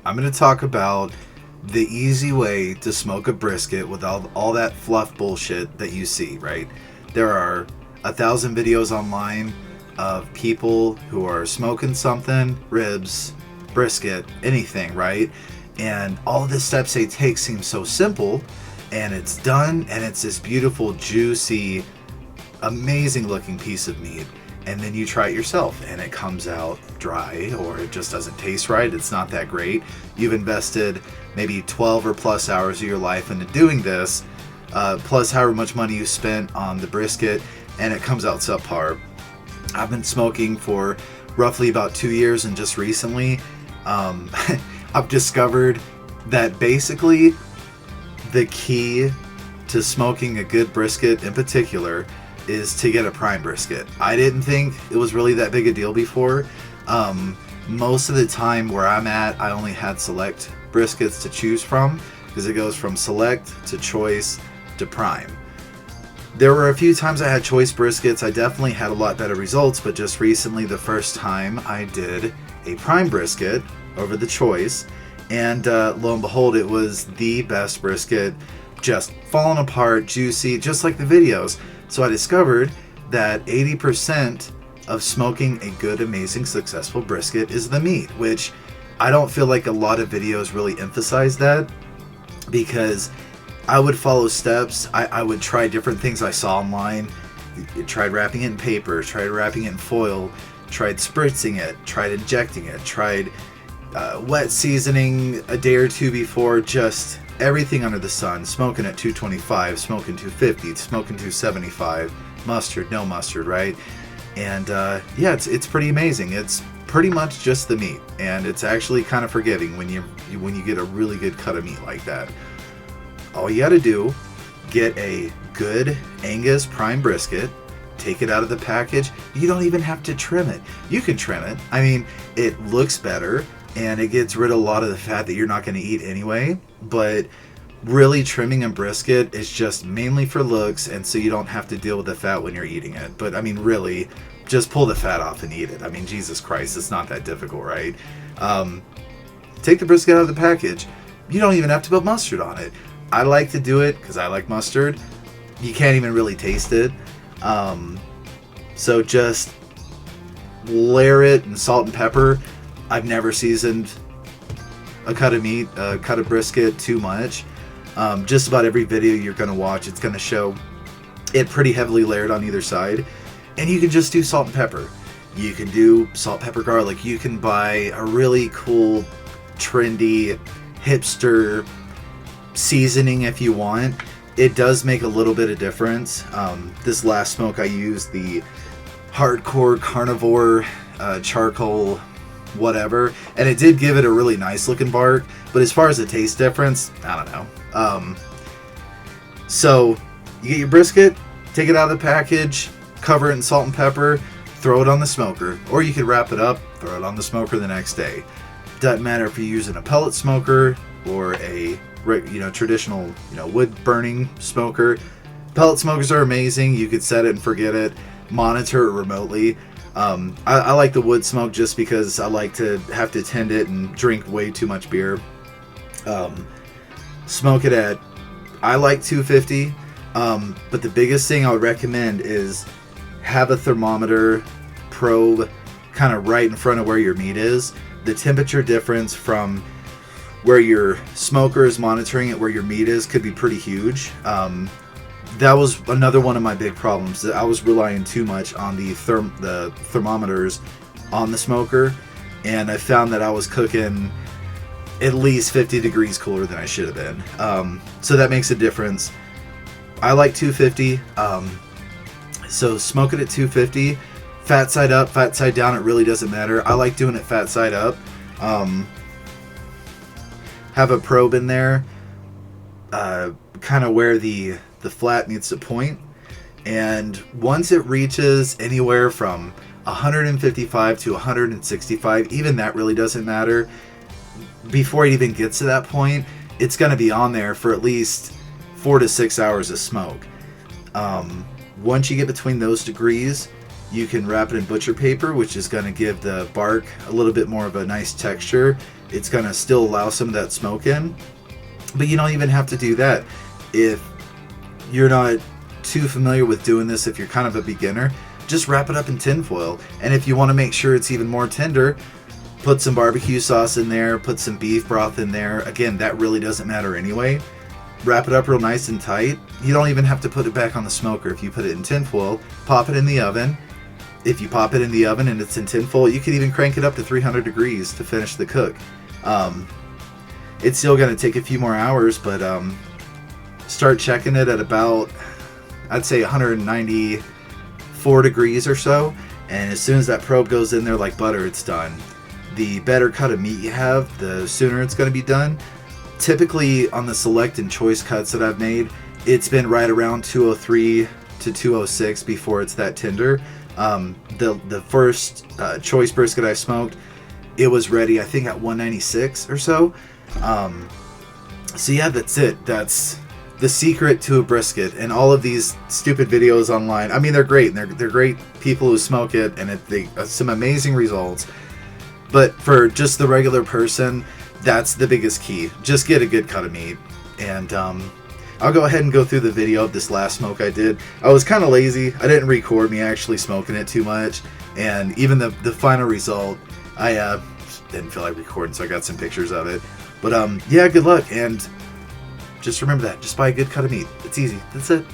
I'm going to talk about the easy way to smoke a brisket without all that fluff bullshit that you see, right? There are 1,000 videos online of people who are smoking something, ribs, brisket, anything, right? And all the steps they take seem so simple, and it's done, and it's this beautiful, juicy, amazing looking piece of meat. And then you try it yourself and it comes out dry, or it just doesn't taste right. It's not that great. You've invested maybe 12 or plus hours of your life into doing this, plus however much money you spent on the brisket, and it comes out subpar. I've been smoking for roughly about 2 years, and just recently I've discovered that basically the key to smoking a good brisket in particular is to get a prime brisket. I didn't think it was really that big a deal before. Most of the time where I'm at, I only had select briskets to choose from, because it goes from select to choice to prime. There were a few times I had choice briskets. I definitely had a lot better results, but just recently, the first time I did a prime brisket over the choice, and lo and behold, it was the best brisket, just falling apart, juicy, just like the videos. So I discovered that 80% of smoking a good, amazing, successful brisket is the meat, which I don't feel like a lot of videos really emphasize that, because I would follow steps. I would try different things I saw online. Tried wrapping it in paper, tried wrapping it in foil, tried spritzing it, tried injecting it, tried wet seasoning a day or two before, just everything under the sun. Smoking at 225, smoking 250, smoking 275, mustard, no mustard, right? And yeah, it's pretty amazing. It's pretty much just the meat, and it's actually kind of forgiving when you get a really good cut of meat like that. All you gotta do, get a good Angus prime brisket, take it out of the package. You don't even have to trim it. You can trim it. I mean, it looks better, and it gets rid of a lot of the fat that you're not going to eat anyway. But really, trimming a brisket is just mainly for looks, and so you don't have to deal with the fat when you're eating it. But I mean, really, just pull the fat off and eat it. I mean, Jesus Christ, it's not that difficult, right? Take the brisket out of the package. You don't even have to put mustard on it. I like to do it because I like mustard. You can't even really taste it. So just layer it in salt and pepper. I've never seasoned a cut of meat, a cut of brisket too much. Just about every video you're going to watch, it's going to show it pretty heavily layered on either side. And you can just do salt and pepper. You can do salt, pepper, garlic. You can buy a really cool, trendy, hipster seasoning if you want. It does make a little bit of difference. This last smoke I used the hardcore carnivore charcoal whatever, and it did give it a really nice looking bark, but as far as the taste difference, I don't know. So you get your brisket, take it out of the package, cover it in salt and pepper, throw it on the smoker, or you could wrap it up, throw it on the smoker the next day. Doesn't matter if you're using a pellet smoker or a traditional wood burning smoker. Pellet smokers are amazing. You could set it and forget it, monitor it remotely. I like the wood smoke just because I like to have to tend it and drink way too much beer. Smoke it at, I like 250, but the biggest thing I would recommend is have a thermometer probe kind of right in front of where your meat is. The temperature difference from where your smoker is monitoring it, where your meat is, could be pretty huge. That was another one of my big problems, that I was relying too much on the thermometers on the smoker, and I found that I was cooking at least 50 degrees cooler than I should have been. So that makes a difference. I like 250, so smoke it at 250. Fat side up, fat side down, it really doesn't matter. I like doing it fat side up. Have a probe in there, kind of where the flat needs to point, and once it reaches anywhere from 155 to 165, even that really doesn't matter. Before it even gets to that point, it's going to be on there for at least 4 to 6 hours of smoke. Once you get between those degrees, You can wrap it in butcher paper, which is going to give the bark a little bit more of a nice texture. It's going to still allow some of that smoke in. But you don't even have to do that. If you're not too familiar with doing this, if you're kind of a beginner, just wrap it up in tin foil. And if you want to make sure it's even more tender, put some barbecue sauce in there, put some beef broth in there. Again, that really doesn't matter anyway. Wrap it up real nice and tight. You don't even have to put it back on the smoker. If you put it in tin foil, pop it in the oven. If you pop it in the oven and it's in tin foil, you can even crank it up to 300 degrees to finish the cook. It's still going to take a few more hours, but start checking it at about, I'd say 194 degrees or so. And as soon as that probe goes in there like butter, it's done. The better cut of meat you have, the sooner it's going to be done. Typically on the select and choice cuts that I've made, it's been right around 203 to 206 before it's that tender. The first choice brisket I smoked, it was ready I think at 196 or so. So yeah, that's it. That's the secret to a brisket. And all of these stupid videos online, I mean, they're great, and they're great people who smoke it, and they some amazing results. But for just the regular person, that's the biggest key. Just get a good cut of meat. And I'll go ahead and go through the video of this last smoke I did. I was kind of lazy. I didn't record me actually smoking it too much. And even the final result, I didn't feel like recording, so I got some pictures of it. But yeah, good luck. And just remember that. Just buy a good cut of meat. It's easy. That's it.